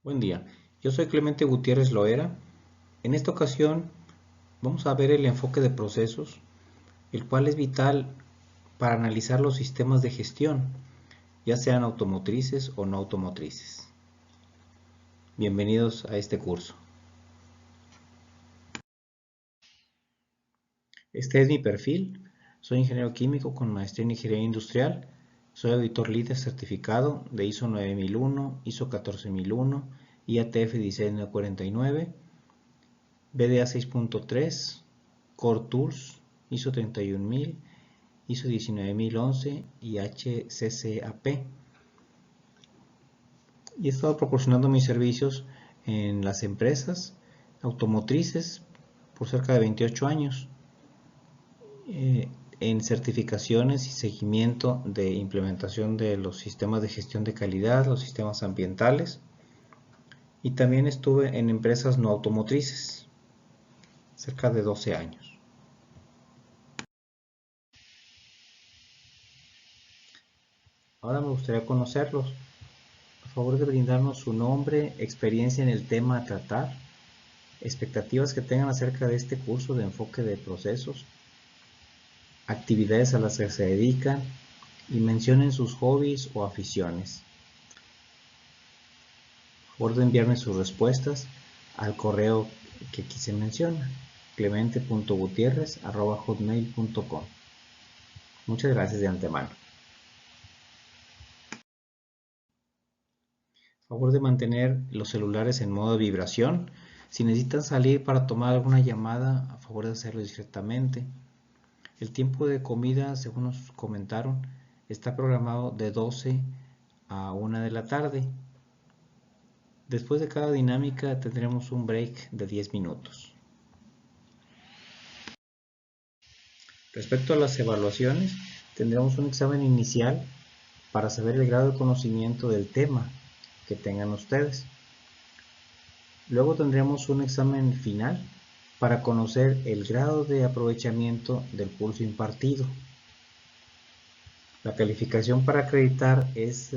Buen día, yo soy Clemente Gutiérrez Loera. En esta ocasión vamos a ver el enfoque de procesos, el cual es vital para analizar los sistemas de gestión, ya sean automotrices o no automotrices. Bienvenidos a este curso. Este es mi perfil. Soy ingeniero químico con maestría en ingeniería industrial. Soy auditor líder certificado de ISO 9001, ISO 14001, IATF 16949, BDA 6.3, Core Tools, ISO 31000, ISO 19011 y HCCAP. Y he estado proporcionando mis servicios en las empresas automotrices por cerca de 28 años, en certificaciones y seguimiento de implementación de los sistemas de gestión de calidad, los sistemas ambientales, y también estuve en empresas no automotrices, cerca de 12 años. Ahora me gustaría conocerlos. Por favor de brindarnos su nombre, experiencia en el tema a tratar, expectativas que tengan acerca de este curso de enfoque de procesos, actividades a las que se dedican y mencionen sus hobbies o aficiones. Por favor de enviarme sus respuestas al correo que aquí se menciona, clemente.gutierrez@hotmail.com. Muchas gracias de antemano. Por favor de mantener los celulares en modo de vibración. Si necesitan salir para tomar alguna llamada, a favor de hacerlo discretamente. El tiempo de comida, según nos comentaron, está programado de 12 a 1 de la tarde. Después de cada dinámica tendremos un break de 10 minutos. Respecto a las evaluaciones, tendremos un examen inicial para saber el grado de conocimiento del tema que tengan ustedes. Luego tendremos un examen final para conocer el grado de aprovechamiento del curso impartido. La calificación para acreditar es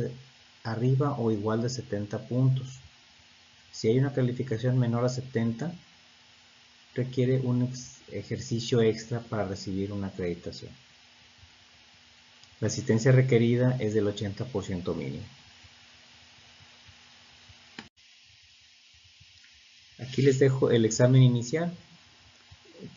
arriba o igual de 70 puntos. Si hay una calificación menor a 70, requiere un ejercicio extra para recibir una acreditación. La asistencia requerida es del 80% mínimo. Aquí les dejo el examen inicial.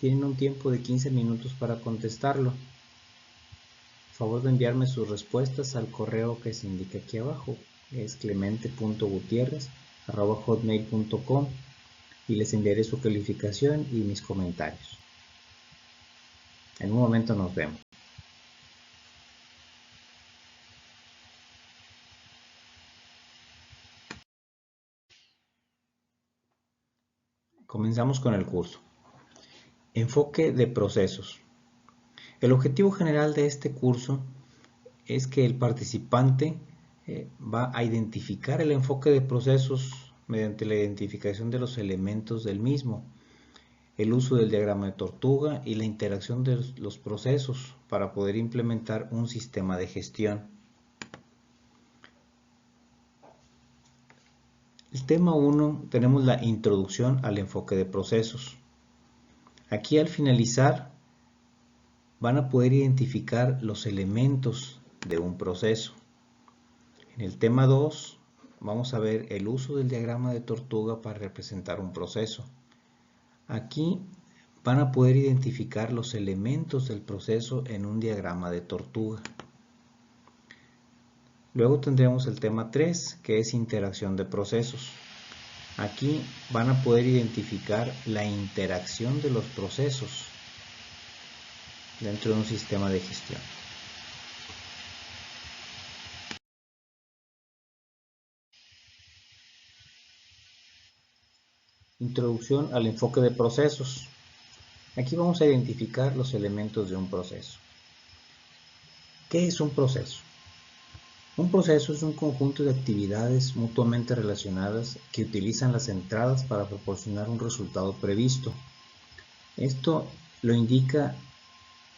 Tienen un tiempo de 15 minutos para contestarlo. Por favor de enviarme sus respuestas al correo que se indica aquí abajo. Es clemente.gutierrez@hotmail.com y les enviaré su calificación y mis comentarios. En un momento nos vemos. Comenzamos con el curso. Enfoque de procesos. El objetivo general de este curso es que el participante va a identificar el enfoque de procesos mediante la identificación de los elementos del mismo, el uso del diagrama de tortuga y la interacción de los procesos para poder implementar un sistema de gestión. El tema 1 tenemos la introducción al enfoque de procesos. Aquí al finalizar van a poder identificar los elementos de un proceso. En el tema 2 vamos a ver el uso del diagrama de tortuga para representar un proceso. Aquí van a poder identificar los elementos del proceso en un diagrama de tortuga. Luego tendremos el tema 3, que es interacción de procesos. Aquí van a poder identificar la interacción de los procesos dentro de un sistema de gestión. Introducción al enfoque de procesos. Aquí vamos a identificar los elementos de un proceso. ¿Qué es un proceso? Un proceso es un conjunto de actividades mutuamente relacionadas que utilizan las entradas para proporcionar un resultado previsto. Esto lo indica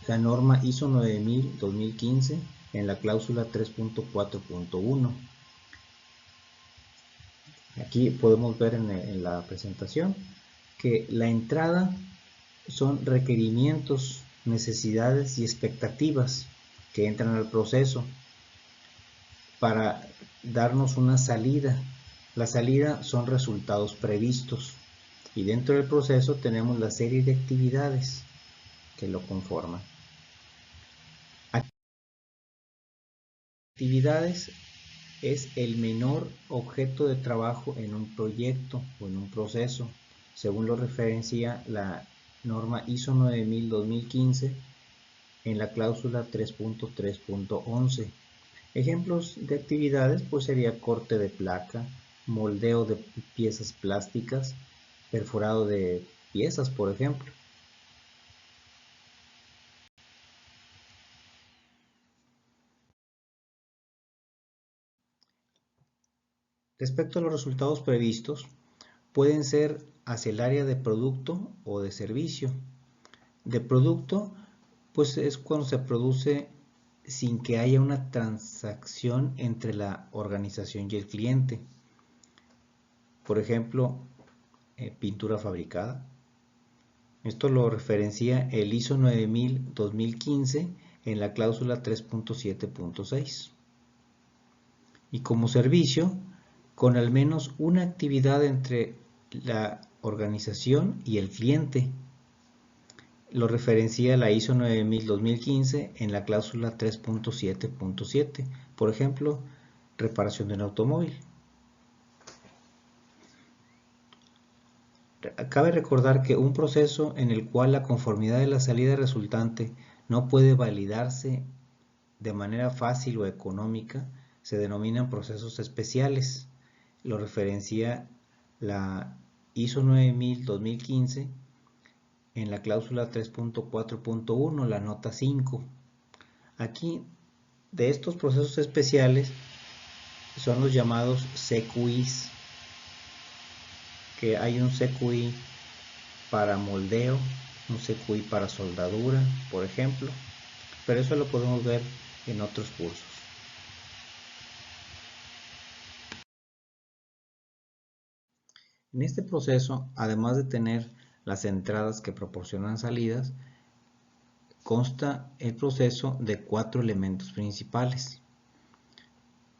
la norma ISO 9000-2015 en la cláusula 3.4.1. Aquí podemos ver en la presentación que la entrada son requerimientos, necesidades y expectativas que entran al proceso para darnos una salida. La salida son resultados previstos y dentro del proceso tenemos la serie de actividades que lo conforman. Actividades es el menor objeto de trabajo en un proyecto o en un proceso, según lo referencia la norma ISO 9000-2015 en la cláusula 3.3.11. Ejemplos de actividades pues sería corte de placa, moldeo de piezas plásticas, perforado de piezas, por ejemplo. Respecto a los resultados previstos, pueden ser hacia el área de producto o de servicio. De producto, pues es cuando se produce sin que haya una transacción entre la organización y el cliente. Por ejemplo, pintura fabricada. Esto lo referencia el ISO 9000-2015 en la cláusula 3.7.6. Y como servicio, con al menos una actividad entre la organización y el cliente. Lo referencia la ISO 9000-2015 en la cláusula 3.7.7. Por ejemplo, reparación de un automóvil. Cabe recordar que un proceso en el cual la conformidad de la salida resultante no puede validarse de manera fácil o económica se denominan procesos especiales. Lo referencia la ISO 9000-2015 en la cláusula 3.4.1, la nota 5. Aquí, de estos procesos especiales, son los llamados CQIs, que hay un CQI para moldeo, un CQI para soldadura, por ejemplo, pero eso lo podemos ver en otros cursos. En este proceso, además de tener las entradas que proporcionan salidas, consta el proceso de 4 elementos principales,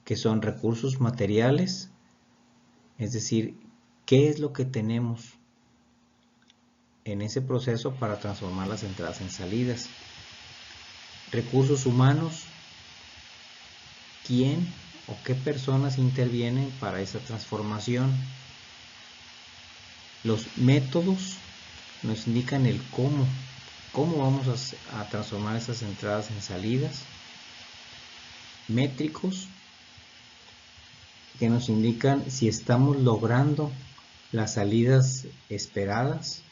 que son recursos materiales, es decir, qué es lo que tenemos en ese proceso para transformar las entradas en salidas. Recursos humanos, quién o qué personas intervienen para esa transformación. Los métodos nos indican el cómo vamos a transformar esas entradas en salidas. Métricos, que nos indican si estamos logrando las salidas esperadas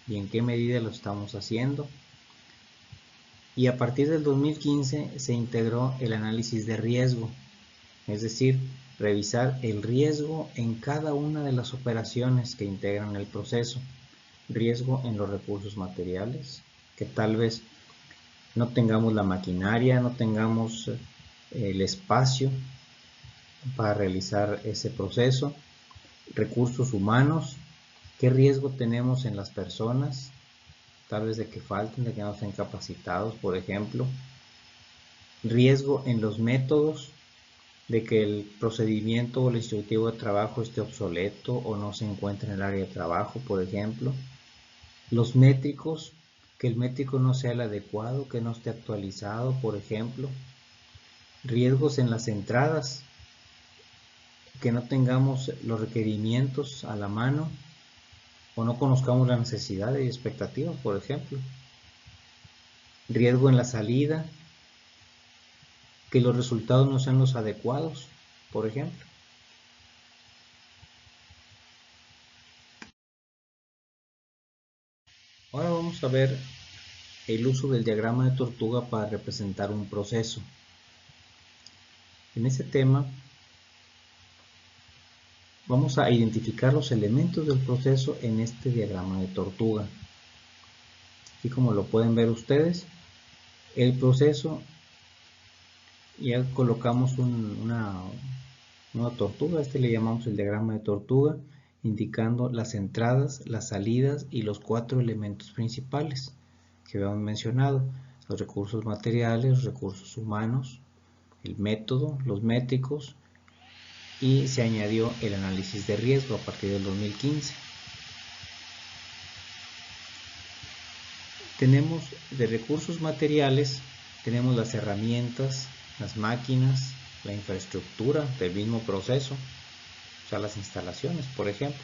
y en qué medida lo estamos haciendo. Y a partir del 2015 se integró el análisis de riesgo, es decir, revisar el riesgo en cada una de las operaciones que integran el proceso. Riesgo en los recursos materiales, que tal vez no tengamos la maquinaria, no tengamos el espacio para realizar ese proceso. Recursos humanos, qué riesgo tenemos en las personas, tal vez de que falten, de que no estén capacitados, por ejemplo. Riesgo en los métodos, de que el procedimiento o el instructivo de trabajo esté obsoleto o no se encuentre en el área de trabajo, por ejemplo. Los métricos, que el métrico no sea el adecuado, que no esté actualizado, por ejemplo. Riesgos en las entradas, que no tengamos los requerimientos a la mano o no conozcamos las necesidades y expectativas, por ejemplo. Riesgo en la salida, que los resultados no sean los adecuados, por ejemplo. Ahora vamos a ver el uso del diagrama de tortuga para representar un proceso. En ese tema vamos a identificar los elementos del proceso en este diagrama de tortuga. Así como lo pueden ver ustedes, el proceso, ya colocamos una una tortuga. Este le llamamos el diagrama de tortuga, indicando las entradas, las salidas y los 4 elementos principales que habíamos mencionado: los recursos materiales, los recursos humanos, el método, los métricos, y se añadió el análisis de riesgo a partir del 2015. Tenemos de recursos materiales, tenemos las herramientas, las máquinas, la infraestructura del mismo proceso, o sea, las instalaciones, por ejemplo.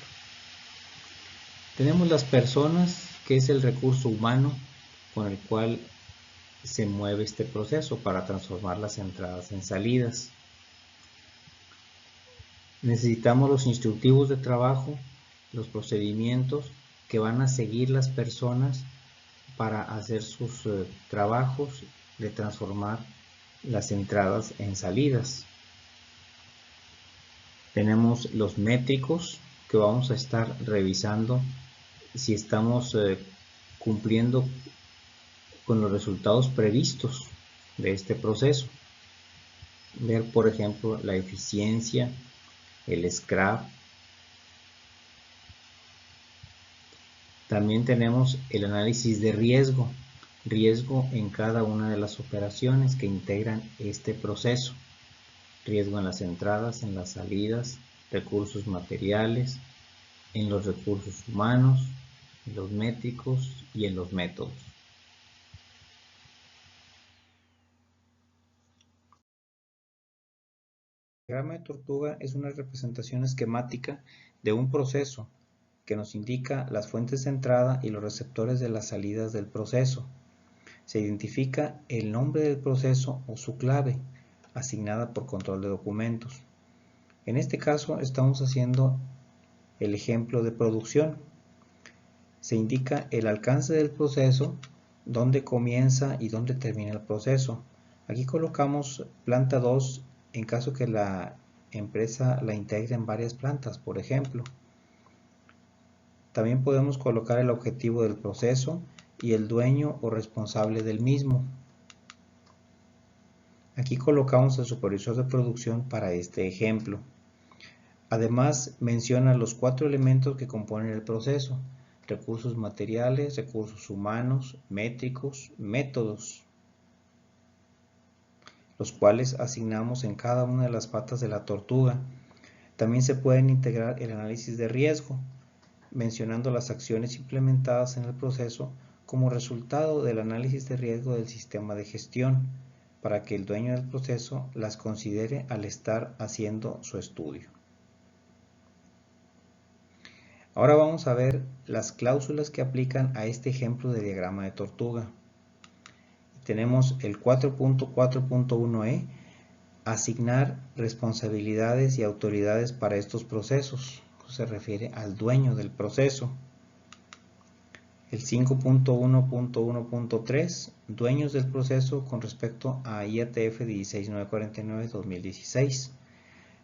Tenemos las personas, que es el recurso humano con el cual se mueve este proceso para transformar las entradas en salidas. Necesitamos los instructivos de trabajo, los procedimientos que van a seguir las personas para hacer sus trabajos de transformar las entradas en salidas. Tenemos los métricos, que vamos a estar revisando si estamos cumpliendo con los resultados previstos de este proceso. Ver, por ejemplo, la eficiencia, el scrap. También tenemos el análisis de riesgo en cada una de las operaciones que integran este proceso. Riesgo en las entradas, en las salidas, recursos materiales, en los recursos humanos, en los métricos y en los métodos. El diagrama de tortuga es una representación esquemática de un proceso que nos indica las fuentes de entrada y los receptores de las salidas del proceso. Se identifica el nombre del proceso o su clave, asignada por control de documentos. En este caso estamos haciendo el ejemplo de producción. Se indica el alcance del proceso, dónde comienza y dónde termina el proceso. Aquí colocamos planta 2 en caso que la empresa la integre en varias plantas, por ejemplo. También podemos colocar el objetivo del proceso y el dueño o responsable del mismo. Aquí colocamos el supervisor de producción para este ejemplo. Además, menciona los 4 elementos que componen el proceso: recursos materiales, recursos humanos, métricos, métodos, los cuales asignamos en cada una de las patas de la tortuga. También se pueden integrar el análisis de riesgo, mencionando las acciones implementadas en el proceso como resultado del análisis de riesgo del sistema de gestión, para que el dueño del proceso las considere al estar haciendo su estudio. Ahora vamos a ver las cláusulas que aplican a este ejemplo de diagrama de tortuga. Tenemos el 4.4.1e, asignar responsabilidades y autoridades para estos procesos. Se refiere al dueño del proceso. El 5.1.1.3, dueños del proceso con respecto a IATF 16949-2016.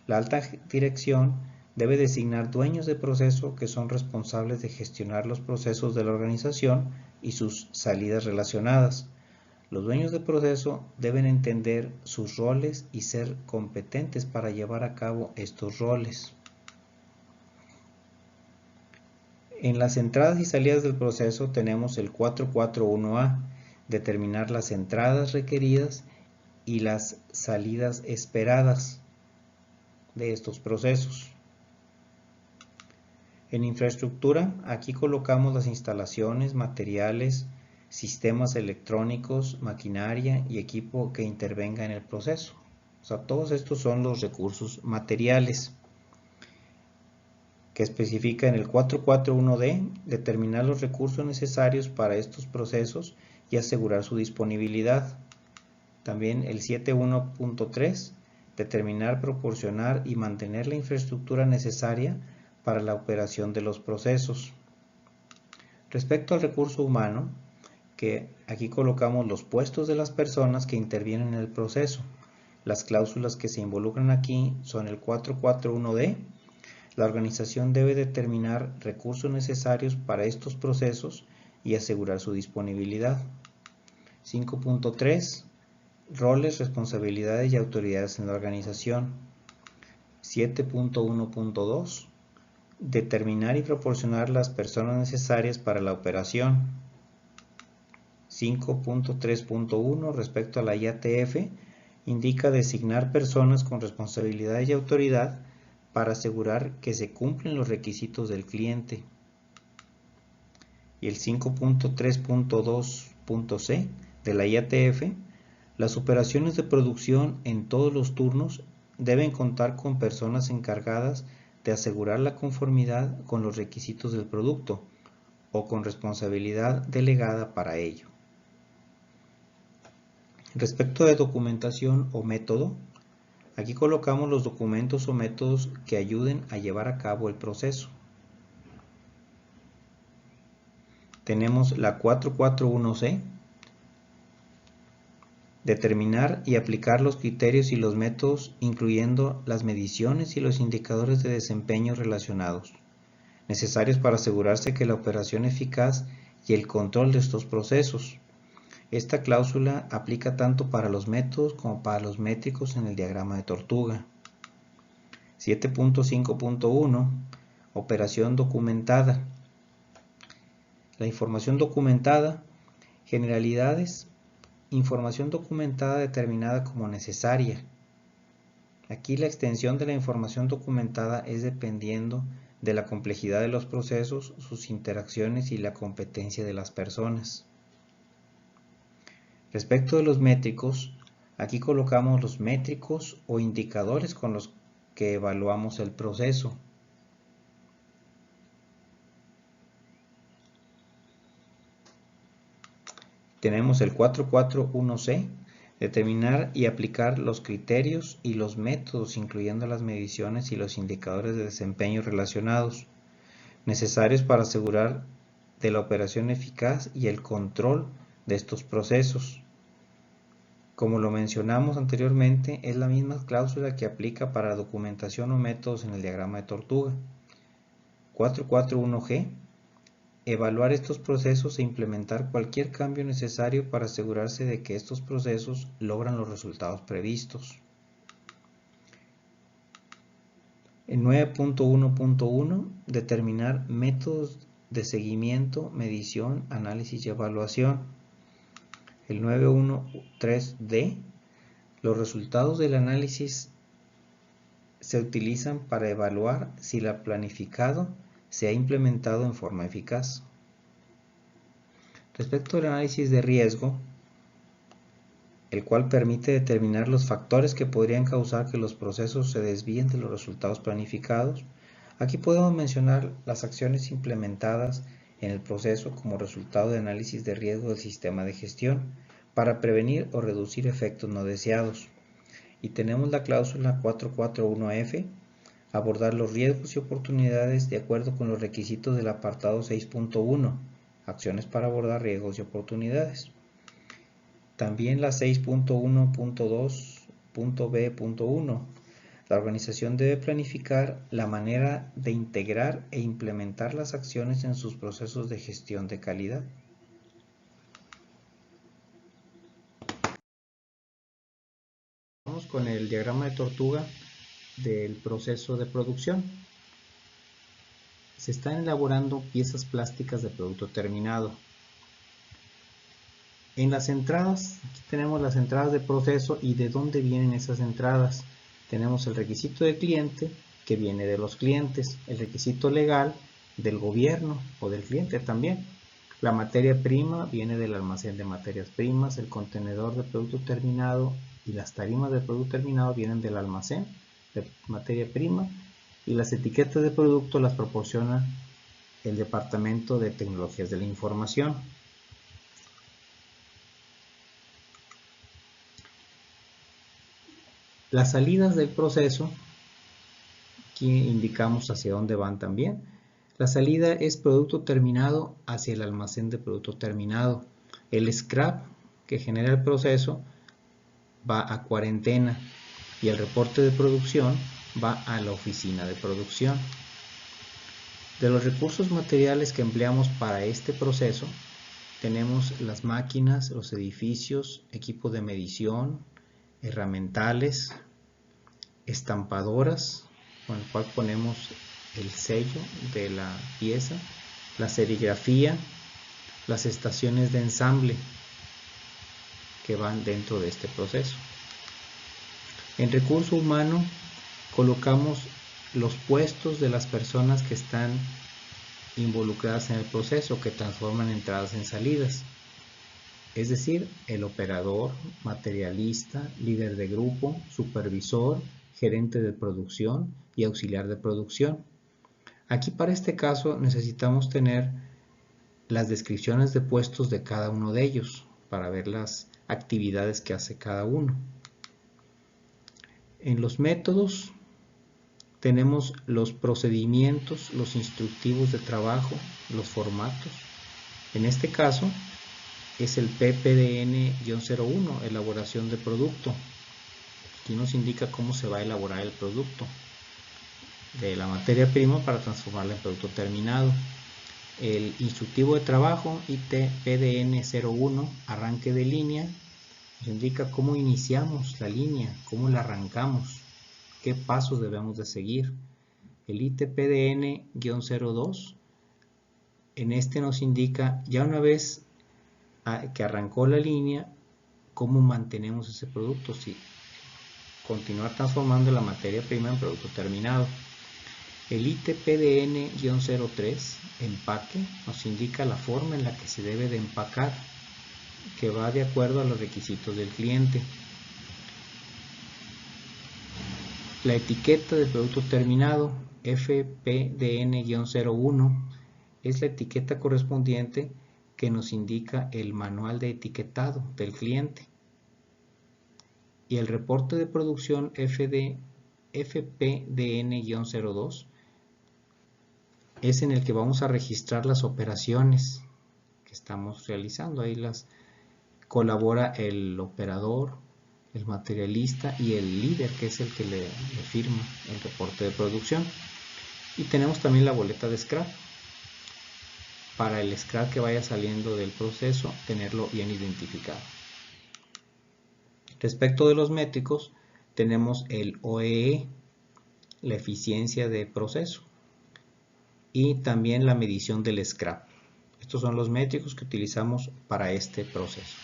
La alta dirección debe designar dueños de proceso que son responsables de gestionar los procesos de la organización y sus salidas relacionadas. Los dueños de proceso deben entender sus roles y ser competentes para llevar a cabo estos roles. En las entradas y salidas del proceso tenemos el 4.4.1a, determinar las entradas requeridas y las salidas esperadas de estos procesos. En infraestructura, aquí colocamos las instalaciones, materiales, sistemas electrónicos, maquinaria y equipo que intervenga en el proceso. O sea, todos estos son los recursos materiales, que especifica en el 4.4.1d, determinar los recursos necesarios para estos procesos y asegurar su disponibilidad. También el 7.1.3, determinar, proporcionar y mantener la infraestructura necesaria para la operación de los procesos. Respecto al recurso humano, que aquí colocamos los puestos de las personas que intervienen en el proceso. Las cláusulas que se involucran aquí son el 4.4.1d. La organización debe determinar recursos necesarios para estos procesos y asegurar su disponibilidad. 5.3. Roles, responsabilidades y autoridades en la organización. 7.1.2. Determinar y proporcionar las personas necesarias para la operación. 5.3.1 respecto a la IATF, indica designar personas con responsabilidad y autoridad para asegurar que se cumplen los requisitos del cliente. Y el 5.3.2.c de la IATF, las operaciones de producción en todos los turnos deben contar con personas encargadas de asegurar la conformidad con los requisitos del producto o con responsabilidad delegada para ello. Respecto de documentación o método, aquí colocamos los documentos o métodos que ayuden a llevar a cabo el proceso. Tenemos la 441C, determinar y aplicar los criterios y los métodos, incluyendo las mediciones y los indicadores de desempeño relacionados, necesarios para asegurarse que la operación eficaz y el control de estos procesos. Esta cláusula aplica tanto para los métodos como para los métricos en el diagrama de tortuga. 7.5.1 Operación documentada. La información documentada, generalidades, información documentada determinada como necesaria. Aquí la extensión de la información documentada es dependiendo de la complejidad de los procesos, sus interacciones y la competencia de las personas. Respecto de los métricos, aquí colocamos los métricos o indicadores con los que evaluamos el proceso. Tenemos el 441C, determinar y aplicar los criterios y los métodos, incluyendo las mediciones y los indicadores de desempeño relacionados, necesarios para asegurar de la operación eficaz y el control de estos procesos. Como lo mencionamos anteriormente, es la misma cláusula que aplica para documentación o métodos en el diagrama de tortuga. 441G. Evaluar estos procesos e implementar cualquier cambio necesario para asegurarse de que estos procesos logran los resultados previstos. En 9.1.1, determinar métodos de seguimiento, medición, análisis y evaluación. El 9.1.3d, los resultados del análisis se utilizan para evaluar si lo planificado se ha implementado en forma eficaz. Respecto al análisis de riesgo, el cual permite determinar los factores que podrían causar que los procesos se desvíen de los resultados planificados, aquí podemos mencionar las acciones implementadas en el proceso como resultado de análisis de riesgo del sistema de gestión para prevenir o reducir efectos no deseados. Y tenemos la cláusula 441F, abordar los riesgos y oportunidades de acuerdo con los requisitos del apartado 6.1, acciones para abordar riesgos y oportunidades. También la 6.1.2.b.1, la organización debe planificar la manera de integrar e implementar las acciones en sus procesos de gestión de calidad. Vamos con el diagrama de tortuga del proceso de producción. Se están elaborando piezas plásticas de producto terminado. En las entradas, aquí tenemos las entradas de proceso y de dónde vienen esas entradas. Tenemos el requisito del cliente, que viene de los clientes, el requisito legal del gobierno o del cliente también. La materia prima viene del almacén de materias primas, el contenedor de producto terminado y las tarimas de producto terminado vienen del almacén de materia prima, y las etiquetas de producto las proporciona el Departamento de Tecnologías de la Información. Las salidas del proceso, aquí indicamos hacia dónde van también. La salida es producto terminado hacia el almacén de producto terminado. El scrap que genera el proceso va a cuarentena y el reporte de producción va a la oficina de producción. De los recursos materiales que empleamos para este proceso, tenemos las máquinas, los edificios, equipo de medición, herramientales, estampadoras, con el cual ponemos el sello de la pieza, la serigrafía, las estaciones de ensamble que van dentro de este proceso. En recurso humano colocamos los puestos de las personas que están involucradas en el proceso, que transforman entradas en salidas. Es decir, el operador, materialista, líder de grupo, supervisor, gerente de producción y auxiliar de producción. Aquí para este caso necesitamos tener las descripciones de puestos de cada uno de ellos para ver las actividades que hace cada uno. En los métodos tenemos los procedimientos, los instructivos de trabajo, los formatos. En este caso es el PPDN-01, elaboración de producto. Aquí nos indica cómo se va a elaborar el producto de la materia prima para transformarla en producto terminado. El instructivo de trabajo ITPDN-01, arranque de línea, nos indica cómo iniciamos la línea, cómo la arrancamos, qué pasos debemos de seguir. El ITPDN-02, en este nos indica ya una vez que arrancó la línea, cómo mantenemos ese producto, si continuar transformando la materia prima en producto terminado. El ITPDN-03, empaque, nos indica la forma en la que se debe de empacar, que va de acuerdo a los requisitos del cliente. La etiqueta de producto terminado, FPDN-01, es la etiqueta correspondiente que nos indica el manual de etiquetado del cliente. Y el reporte de producción FPDN-02 es en el que vamos a registrar las operaciones que estamos realizando. Ahí las colabora el operador, el materialista y el líder, que es el que le firma el reporte de producción. Y tenemos también la boleta de scrap. Para el scrap que vaya saliendo del proceso, tenerlo bien identificado. Respecto de los métricos, tenemos el OEE, la eficiencia de proceso, y también la medición del scrap. Estos son los métricos que utilizamos para este proceso.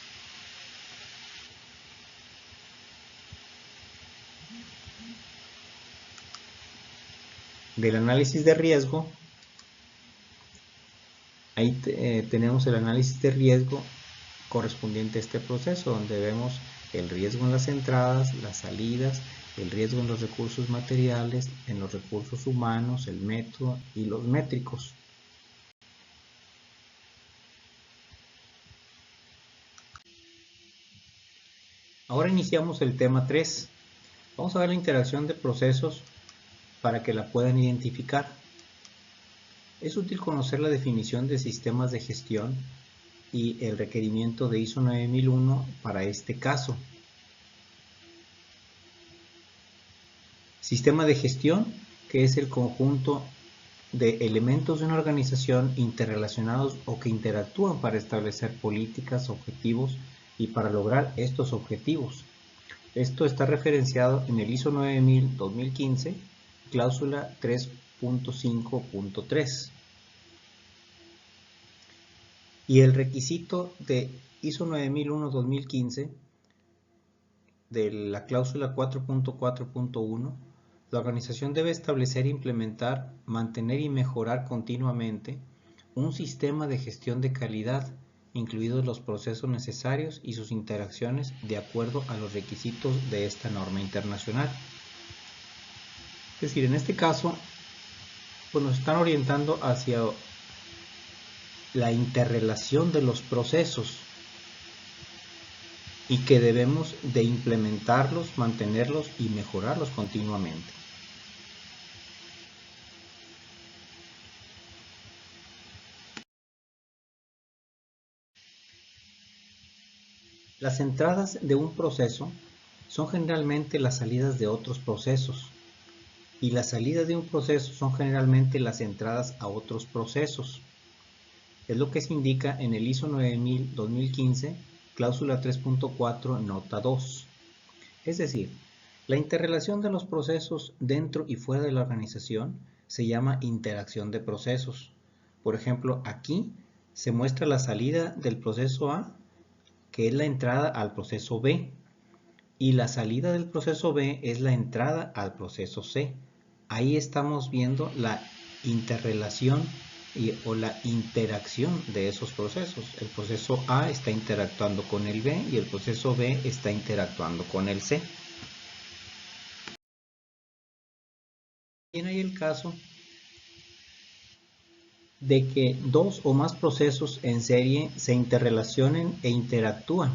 Del análisis de riesgo, ahí tenemos el análisis de riesgo correspondiente a este proceso, donde vemos el riesgo en las entradas, las salidas, el riesgo en los recursos materiales, en los recursos humanos, el método y los métricos. Ahora iniciamos el tema 3. Vamos a ver la interacción de procesos para que la puedan identificar. Es útil conocer la definición de sistemas de gestión y el requerimiento de ISO 9001 para este caso. Sistema de gestión, que es el conjunto de elementos de una organización interrelacionados o que interactúan para establecer políticas, objetivos y para lograr estos objetivos. Esto está referenciado en el ISO 9000-2015, cláusula 3.5.3. Y el requisito de ISO 9001-2015 de la cláusula 4.4.1, la organización debe establecer, implementar, mantener y mejorar continuamente un sistema de gestión de calidad, incluidos los procesos necesarios y sus interacciones de acuerdo a los requisitos de esta norma internacional. Es decir, en este caso, pues nos están orientando hacia la interrelación de los procesos y que debemos de implementarlos, mantenerlos y mejorarlos continuamente. Las entradas de un proceso son generalmente las salidas de otros procesos y las salidas de un proceso son generalmente las entradas a otros procesos. Es lo que se indica en el ISO 9000-2015, cláusula 3.4, nota 2. Es decir, La interrelación de los procesos dentro y fuera de la organización se llama interacción de procesos. Por ejemplo, aquí se muestra la salida del proceso A, que es la entrada al proceso B, y la salida del proceso B es la entrada al proceso C. Ahí estamos viendo la interrelación o la interacción de esos procesos. El proceso A está interactuando con el B y el proceso B está interactuando con el C. También hay el caso de que dos o más procesos en serie se interrelacionen e interactúan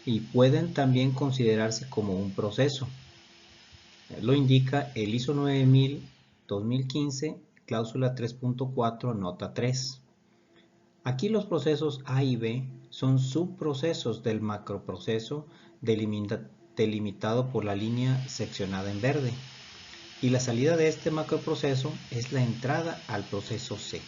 y pueden también considerarse como un proceso. Lo indica el ISO 9000-2015, cláusula 3.4, nota 3. Aquí los procesos A y B son subprocesos del macroproceso delimitado por la línea seccionada en verde. Y la salida de este macroproceso es la entrada al proceso C.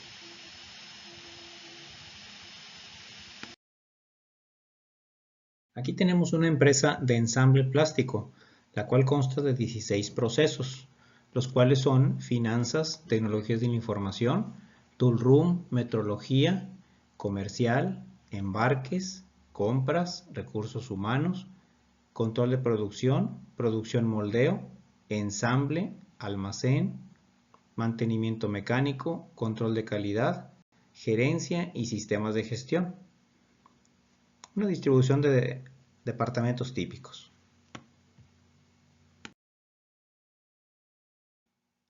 Aquí tenemos una empresa de ensamble plástico, la cual consta de 16 procesos, los cuales son finanzas, tecnologías de la información, toolroom, metrología, comercial, embarques, compras, recursos humanos, control de producción, producción moldeo, ensamble, almacén, mantenimiento mecánico, control de calidad, gerencia y sistemas de gestión. Una distribución de departamentos típicos.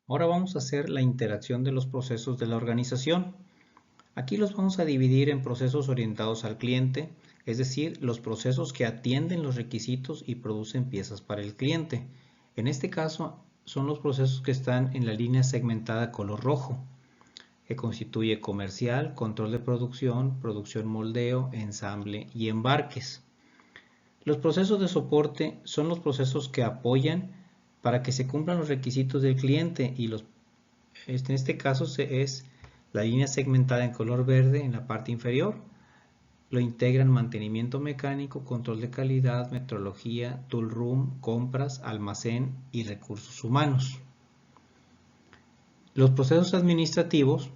Ahora vamos a hacer la interacción de los procesos de la organización. Aquí los vamos a dividir en procesos orientados al cliente, es decir, los procesos que atienden los requisitos y producen piezas para el cliente. En este caso son los procesos que están en la línea segmentada color rojo, que constituye comercial, control de producción, producción moldeo, ensamble y embarques. Los procesos de soporte son los procesos que apoyan para que se cumplan los requisitos del cliente y en este caso es la línea segmentada en color verde en la parte inferior. Lo integran mantenimiento mecánico, control de calidad, metrología, toolroom, compras, almacén y recursos humanos. Los procesos administrativos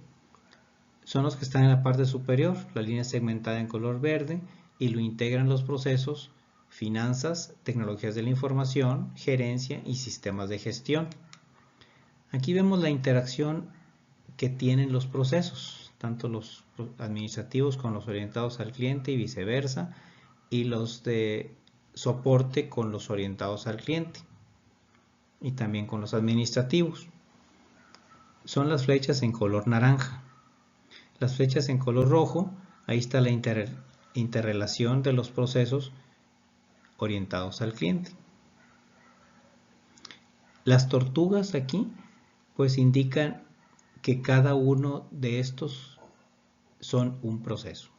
son los que están en la parte superior, la línea segmentada en color verde, y lo integran los procesos finanzas, tecnologías de la información, gerencia y sistemas de gestión. Aquí vemos la interacción que tienen los procesos, tanto los administrativos con los orientados al cliente y viceversa, y los de soporte con los orientados al cliente y también con los administrativos. Son las flechas en color naranja. Las flechas en color rojo, ahí está la interrelación de los procesos orientados al cliente. Las tortugas aquí pues indican que cada uno de estos son un proceso.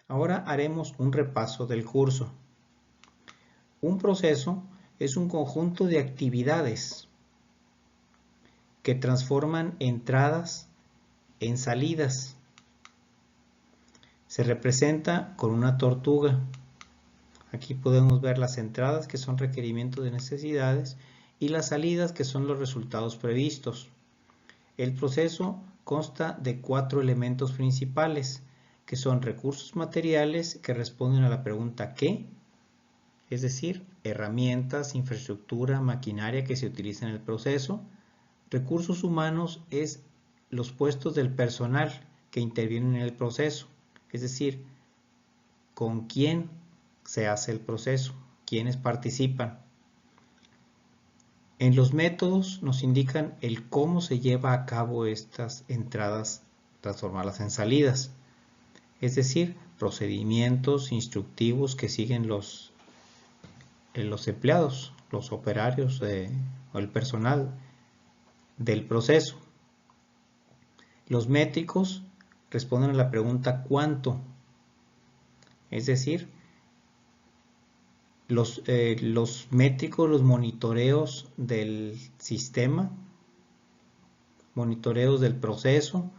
Ahora haremos un repaso del curso. Un proceso es un conjunto de actividades que transforman entradas en salidas. Se representa con una tortuga. Aquí podemos ver las entradas, que son requerimientos de necesidades, y las salidas, que son los resultados previstos. El proceso consta de 4 elementos principales, que son recursos materiales, que responden a la pregunta ¿qué? Es decir, herramientas, infraestructura, maquinaria que se utiliza en el proceso. Recursos humanos es los puestos del personal que intervienen en el proceso, es decir, con quién se hace el proceso, quiénes participan. En los métodos nos indican el cómo se lleva a cabo estas entradas, transformarlas en salidas, es decir, procedimientos instructivos que siguen los empleados, los operarios o el personal del proceso. Los métricos responden a la pregunta ¿cuánto? Es decir, los métricos, los monitoreos del sistema, monitoreos del proceso,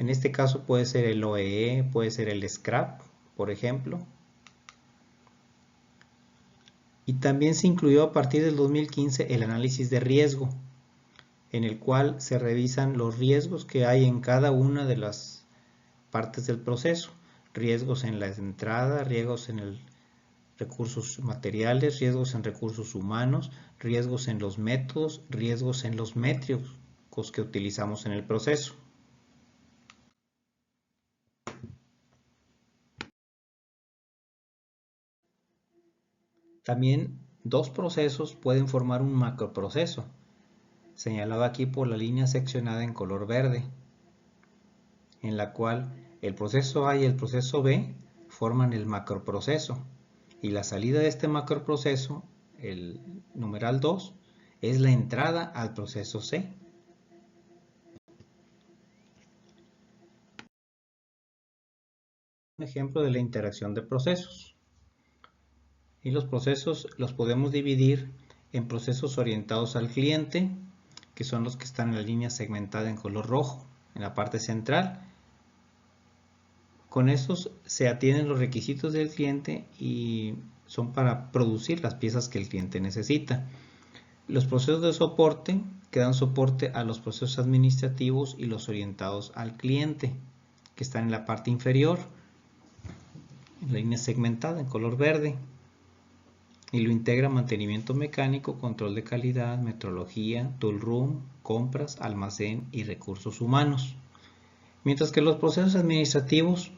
En este caso puede ser el OEE, puede ser el SCRAP, por ejemplo. Y también se incluyó a partir del 2015 el análisis de riesgo, en el cual se revisan los riesgos que hay en cada una de las partes del proceso. Riesgos en la entrada, riesgos en el recursos materiales, riesgos en recursos humanos, riesgos en los métodos, riesgos en los métricos que utilizamos en el proceso. También dos procesos pueden formar un macroproceso, señalado aquí por la línea seccionada en color verde, en la cual el proceso A y el proceso B forman el macroproceso, y la salida de este macroproceso, el numeral 2, es la entrada al proceso C. Un ejemplo de la interacción de procesos. Y los procesos los podemos dividir en procesos orientados al cliente, que son los que están en la línea segmentada en color rojo, en la parte central. Con estos se atienden los requisitos del cliente y son para producir las piezas que el cliente necesita. Los procesos de soporte que dan soporte a los procesos administrativos y los orientados al cliente, que están en la parte inferior, en la línea segmentada en color verde. Y lo integra mantenimiento mecánico, control de calidad, metrología, tool room, compras, almacén y recursos humanos. Mientras que los procesos administrativos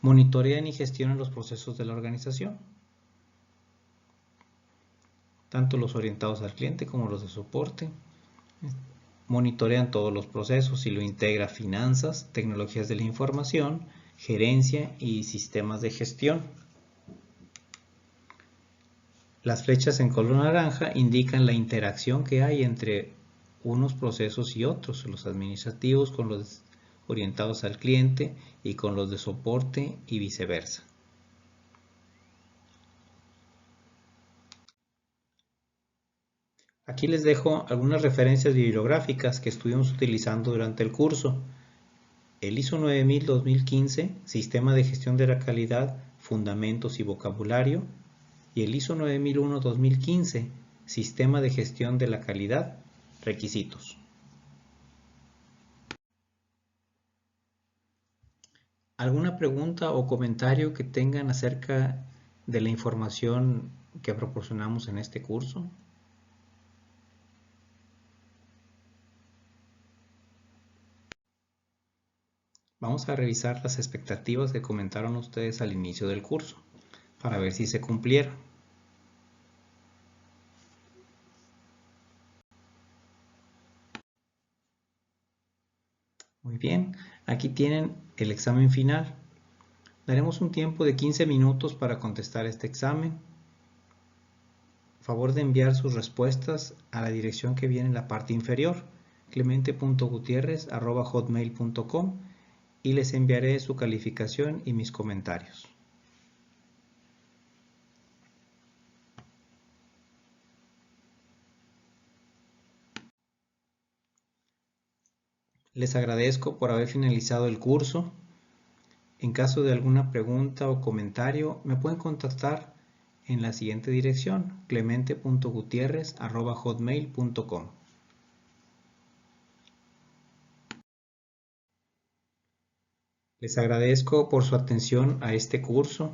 monitorean y gestionan los procesos de la organización, tanto los orientados al cliente como los de soporte. Monitorean todos los procesos y lo integra finanzas, tecnologías de la información, gerencia y sistemas de gestión. Las flechas en color naranja indican la interacción que hay entre unos procesos y otros, los administrativos con los orientados al cliente y con los de soporte y viceversa. Aquí les dejo algunas referencias bibliográficas que estuvimos utilizando durante el curso. El ISO 9000-2015, Sistema de Gestión de la Calidad, Fundamentos y Vocabulario, y el ISO 9001-2015, Sistema de Gestión de la Calidad, Requisitos. ¿Alguna pregunta o comentario que tengan acerca de la información que proporcionamos en este curso? Vamos a revisar las expectativas que comentaron ustedes al inicio del curso, para ver si se cumplieron. Muy bien, aquí tienen el examen final. Daremos un tiempo de 15 minutos para contestar este examen. Favor de enviar sus respuestas a la dirección que viene en la parte inferior, clemente.gutierrez@hotmail.com, y les enviaré su calificación y mis comentarios. Les agradezco por haber finalizado el curso. En caso de alguna pregunta o comentario, me pueden contactar en la siguiente dirección, clemente.gutierrez@hotmail.com. Les agradezco por su atención a este curso.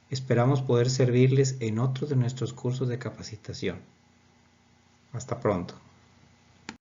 Esperamos poder servirles en otros de nuestros cursos de capacitación. Hasta pronto.